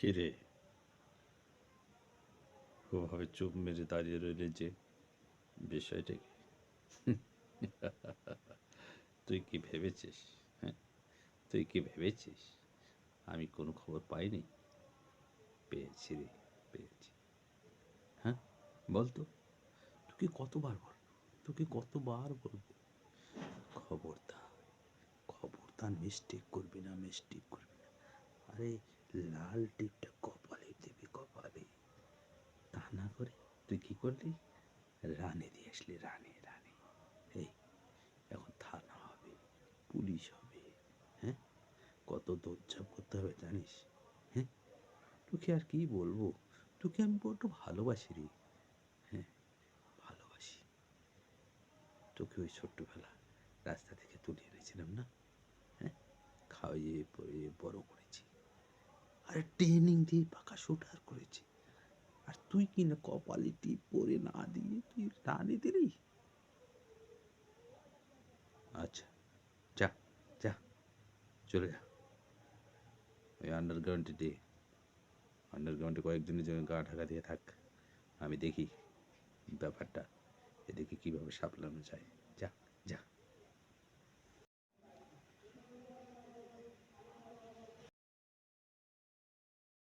কিরে, ওভাবে চুপ মেরে দাঁড়িয়ে রইলে যে, বিষয়টা কি? তুই কি ভেবেছিস? হ্যাঁ, তুই কি ভেবেছিস আমি কোনো খবর পাইনি? পেয়েছি রে, পেয়েছি। হ্যাঁ, বলতো, তোকে কতবার বলবো, তোকে কতবার বলবো, খবরদার, খবরদার মিস্টেক করবি না, মিস্টেক করবি না। আরে, লাল টিপটা কপালে দিবি, কপালে। তা না করে তুই কি করলি? রানে দিয়ে আসলি, রানে, রানে। এই, এখন থানা হবে, পুলিশ হবে। হ্যাঁ, কত দৌড়ঝাঁপ করতে হবে জানিস? হ্যাঁ, তোকে আর কি বলবো, তোকে আমি বড্ড ভালোবাসি রে। হ্যাঁ, ভালোবাসি তোকে। ওই ছোট্টবেলা রাস্তা থেকে তুলে এনেছিলাম না? হ্যাঁ, খাওয়িয়ে পরিয়ে বড় করেছি, আর ট্রেনিং দিয়ে পাকা শুটার করেছি। আর তুই কি না কপালে টিপ পরে না দিয়ে তুই রানে দিলি? আচ্ছা, যা, যা, চলে যা। ওই আন্ডারগ্রাউন্ডে দে, আন্ডারগ্রাউন্ডে কয়েকদিনের জন্য গা ঢাকা দিয়ে থাক। আমি দেখি ব্যাপারটা, এদিকে কীভাবে সামলানো যায়। যা, যা।